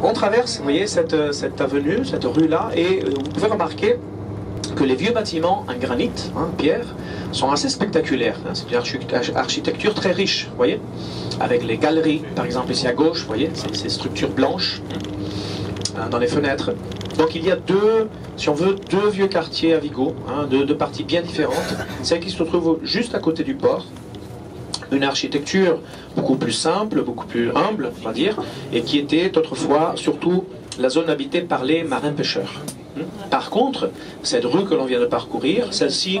On traverse, vous voyez, cette avenue, cette rue-là, et vous pouvez remarquer que les vieux bâtiments en granit, pierre, sont assez spectaculaires. C'est une architecture très riche, vous voyez, avec les galeries, par exemple ici à gauche, vous voyez, ces structures blanches dans les fenêtres. Donc il y a si on veut, deux vieux quartiers à Vigo, deux parties bien différentes, celle qui se trouve juste à côté du port. Une architecture beaucoup plus simple, beaucoup plus humble, on va dire, et qui était autrefois surtout la zone habitée par les marins-pêcheurs. Par contre, cette rue que l'on vient de parcourir, celle-ci,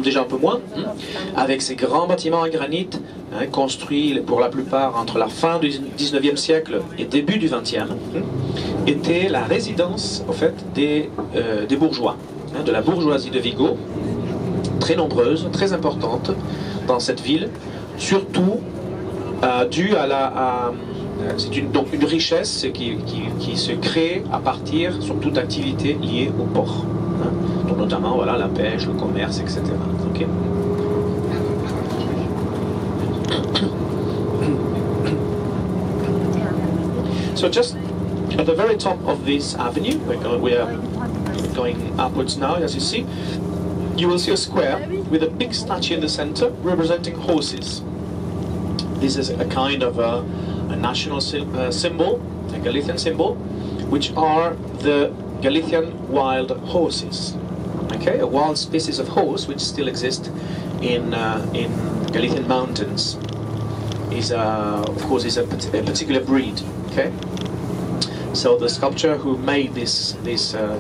déjà un peu moins, avec ces grands bâtiments en granit, construits pour la plupart entre la fin du 19e siècle et début du 20e, était la résidence, au fait, des bourgeois, de la bourgeoisie de Vigo, très nombreuse, très importante dans cette ville, surtout dû à c'est donc une richesse qui se crée à partir surtout d'activités liées au port, donc notamment voilà, la pêche, le commerce, etc. Okay. So just at the very top of this avenue, we are going upwards now, as you see, you will see a square with a big statue in the center representing horses. This is a kind of a national symbol, a Galician symbol, which are the Galician wild horses. Okay, a wild species of horse which still exist in Galician mountains. Of course, is a particular breed. Okay. So the sculptor who made this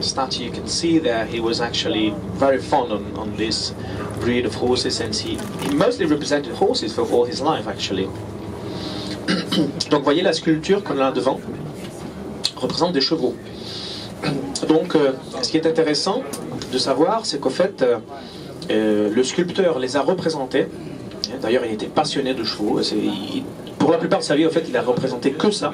statue, you can see there, he was actually very fond on this breed of horses, and he mostly represented horses for all his life, actually. Donc, voyez la sculpture qu'on a devant représente des chevaux. Donc, ce qui est intéressant de savoir, c'est qu'au fait, le sculpteur les a représentés. D'ailleurs, il était passionné de chevaux. Pour la plupart de sa vie, au fait, il a représenté que ça.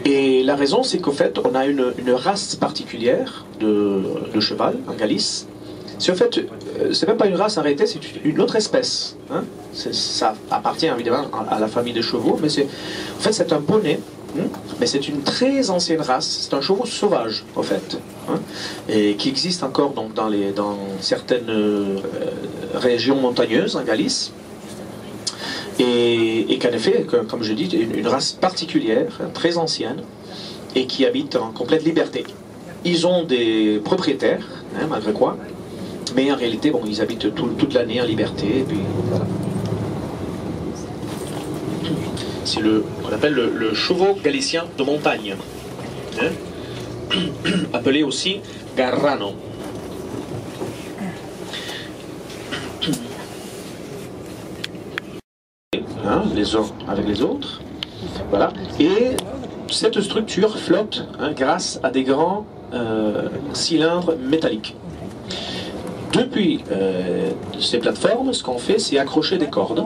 Et la raison, c'est qu'au fait, on a une race particulière de cheval en Galice. C'est au fait, c'est même pas une race arrêtée, c'est une autre espèce. Ça appartient évidemment à la famille des chevaux, mais en fait, c'est un poney. Mais c'est une très ancienne race. C'est un chevaux sauvage, au fait, et qui existe encore donc dans certaines régions montagneuses en Galice. Et qu'en effet, comme je dis, une race particulière, très ancienne, et qui habite en complète liberté. Ils ont des propriétaires, malgré quoi, mais en réalité, bon, ils habitent toute l'année en liberté, et puis voilà. C'est qu'on appelle le chevaux galicien de montagne, appelé aussi garrano. Les uns avec les autres, voilà. Et cette structure flotte grâce à des grands cylindres métalliques. Depuis ces plateformes, ce qu'on fait, c'est accrocher des cordes,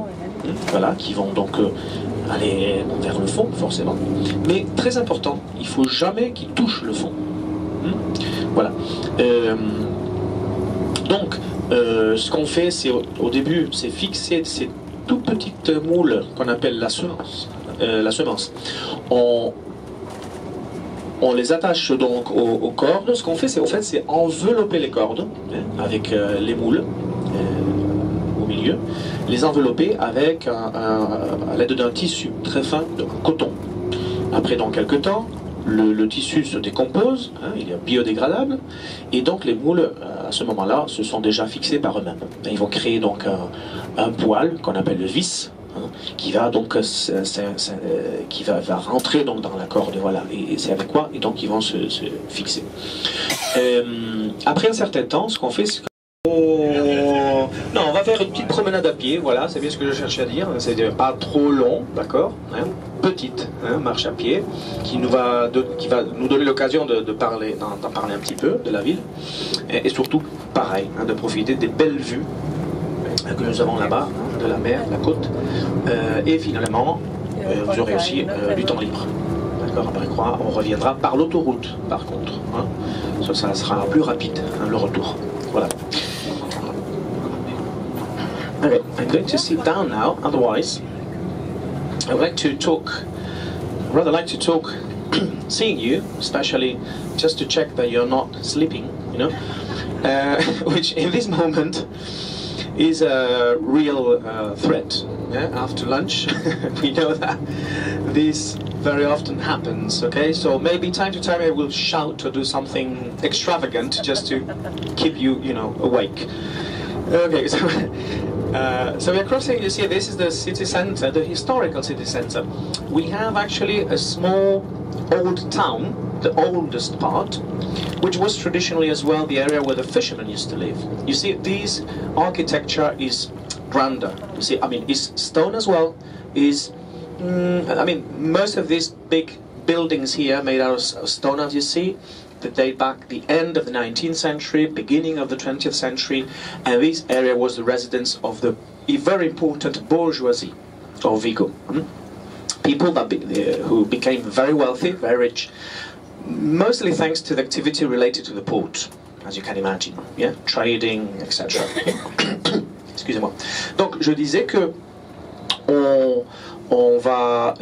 voilà, qui vont donc aller vers le fond, forcément. Mais très important, il ne faut jamais qu'ils touchent le fond. Voilà. Donc, ce qu'on fait, c'est au début, c'est fixer ces tout petites moules qu'on appelle la semence. On les attache donc aux cordes. Ce qu'on fait, c'est envelopper les cordes avec les moules au milieu, les envelopper avec à l'aide d'un tissu très fin de coton. Après, dans quelques temps, le tissu se décompose, il est biodégradable, et donc les moules, à ce moment-là, se sont déjà fixés par eux-mêmes. Ils vont créer donc un poil qu'on appelle le vis, qui va donc va rentrer donc dans la corde, voilà, et c'est avec quoi, et donc ils vont se fixer. Après un certain temps, ce qu'on fait, c'est non, on va faire une petite promenade à pied, voilà, c'est bien ce que je cherchais à dire, c'est pas trop long, d'accord, petite marche à pied, qui va nous donner l'occasion d'en parler un petit peu de la ville, et surtout, pareil, de profiter des belles vues que nous avons là-bas, de la mer, de la côte, et finalement, vous aurez aussi du temps libre. D'accord, après quoi, on reviendra par l'autoroute, par contre. Ça sera plus rapide, le retour. Voilà. Okay, I'm going to sit down now, otherwise I'd like to talk rather like to talk, seeing you, especially just to check that you're not sleeping, you know, which in this moment is a real threat. Yeah? After lunch, we know that this very often happens. Okay, so maybe time to time I will shout or do something extravagant just to keep you, you know, awake. Okay, so. So we're crossing, you see, this is the city center, the historical city center. We have actually a small old town, the oldest part, which was traditionally as well the area where the fishermen used to live. You see, this architecture is grander. You see, I mean, it's stone as well, is, I mean, most of these big buildings here made out of stone, as you see, that date back the end of the 19th century, beginning of the 20th century, and this area was the residence of the very important bourgeoisie of Vigo. People that who became very wealthy, very rich, mostly thanks to the activity related to the port, as you can imagine, yeah, trading, etc. Excusez-moi. Donc je disais que on va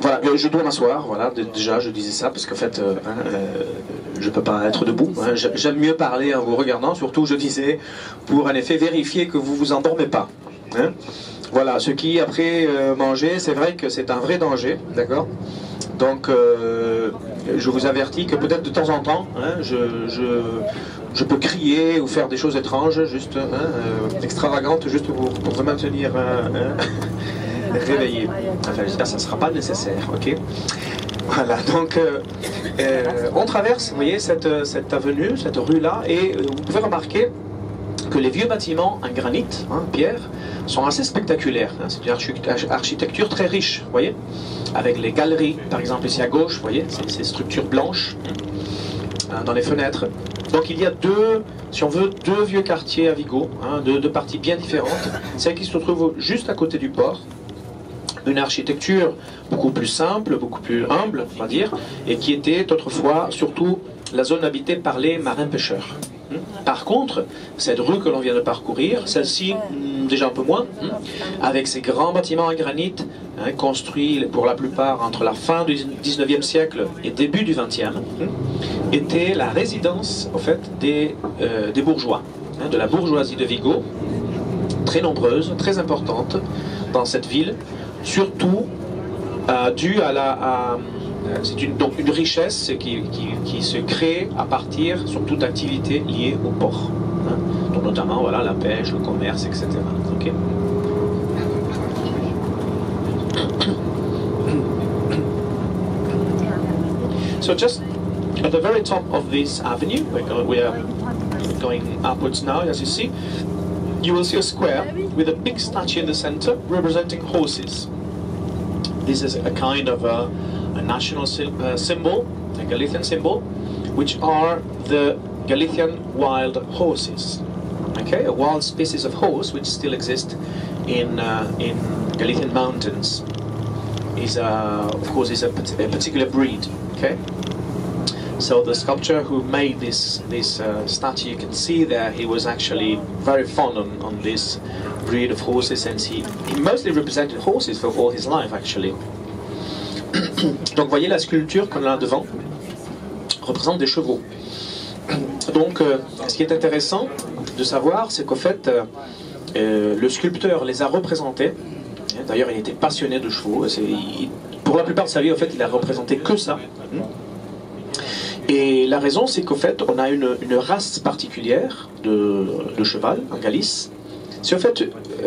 voilà, je dois m'asseoir, voilà, déjà je disais ça parce qu'en fait je peux pas être debout, hein, j'aime mieux parler en vous regardant, surtout je disais pour en effet vérifier que vous vous endormez pas, hein. Voilà, ce qui après manger, c'est vrai que c'est un vrai danger, d'accord, donc je vous avertis que peut-être de temps en temps, hein, je peux crier ou faire des choses étranges, juste extravagantes, juste pour vous maintenir réveillé. Enfin, j'espère que ça ne sera pas nécessaire, ok? Voilà, donc on traverse, vous voyez, cette avenue, cette rue-là, et vous pouvez remarquer que les vieux bâtiments en granit, hein, pierre, sont assez spectaculaires. Hein, c'est une architecture très riche, vous voyez, avec les galeries, par exemple ici à gauche, vous voyez, ces structures blanches dans les fenêtres. Donc il y a deux, si on veut, deux vieux quartiers à Vigo, hein, deux parties bien différentes, celle qui se trouve juste à côté du port. Une architecture beaucoup plus simple, beaucoup plus humble, on va dire, et qui était autrefois surtout la zone habitée par les marins-pêcheurs. Par contre, cette rue que l'on vient de parcourir, celle-ci, déjà un peu moins, avec ces grands bâtiments en granit, hein, construits pour la plupart entre la fin du 19e siècle et début du 20e, était la résidence, en fait, des bourgeois, hein, de la bourgeoisie de Vigo, très nombreuse, très importante dans cette ville, surtout dû à c'est donc une richesse qui se crée à partir surtout d'activités liées au port, hein, donc notamment voilà, la pêche, le commerce, etc. Okay. So just at the very top of this avenue, we are going upwards now, as you see, you will see a square with a big statue in the center representing horses. This is a kind of a national symbol, a Galician symbol, which are the Galician wild horses. Okay, a wild species of horse which still exist in Galician mountains. Of course, is a particular breed. Okay. So the sculptor who made this statue, you can see there, he was actually very fond on this breed of horses, and he mostly represented horses for all his life, actually. Donc, voyez la sculpture qu'on a devant représente des chevaux. Donc, ce qui est intéressant de savoir, c'est qu'au fait, le sculpteur les a représentés. D'ailleurs, il était passionné de chevaux. Pour la plupart de sa vie, en fait, il a représenté que ça. Et la raison, c'est qu'au fait, on a une race particulière de cheval en Galice. C'est en fait,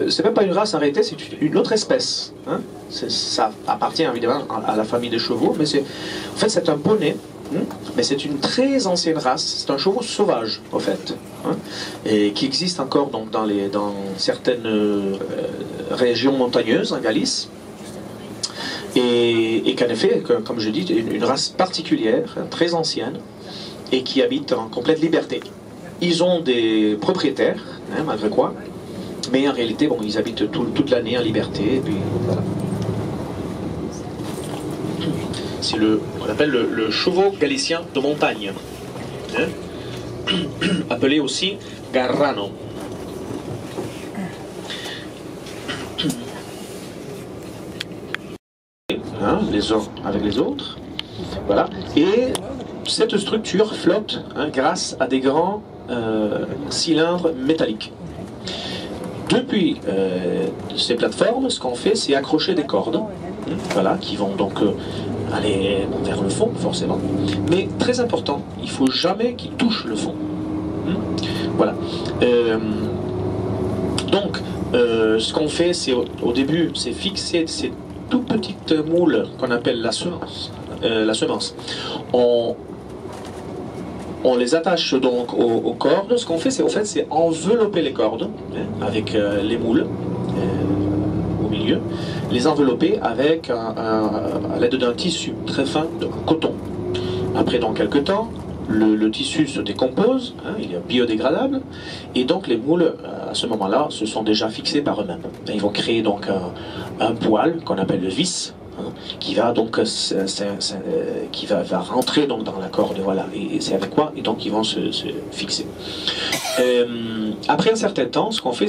c'est même pas une race en réalité, c'est une autre espèce. Hein. Ça appartient évidemment à la famille des chevaux, mais en fait, c'est un poney. Mais c'est une très ancienne race. C'est un chevaux sauvage, en fait, hein, et qui existe encore donc dans certaines régions montagneuses en Galice. Et qu'en effet, comme je dis, une race particulière, très ancienne, et qui habite en complète liberté. Ils ont des propriétaires, hein, malgré quoi, mais en réalité, bon, ils habitent toute l'année en liberté, et puis voilà. C'est on appelle le chevaux galicien de montagne, hein, appelé aussi garrano. Hein, les uns avec les autres. Voilà. Et cette structure flotte grâce à des grands cylindres métalliques. Depuis ces plateformes, ce qu'on fait, c'est accrocher des cordes, voilà, qui vont donc aller vers le fond, forcément. Mais très important, il ne faut jamais qu'ils touchent le fond. Voilà. Donc, ce qu'on fait, c'est au début, c'est fixer ces tout petites moules qu'on appelle la semence. On les attache donc aux cordes. Ce qu'on fait, c'est envelopper les cordes avec les moules au milieu, les envelopper avec à l'aide d'un tissu très fin de coton. Après, dans quelques temps, le tissu se décompose, il est biodégradable, et donc les moules, à ce moment-là, se sont déjà fixés par eux-mêmes. Ils vont créer donc un poil qu'on appelle le vis, qui va donc va rentrer donc dans la corde, voilà, et c'est avec quoi, et donc ils vont se fixer. Après un certain temps, ce qu'on fait,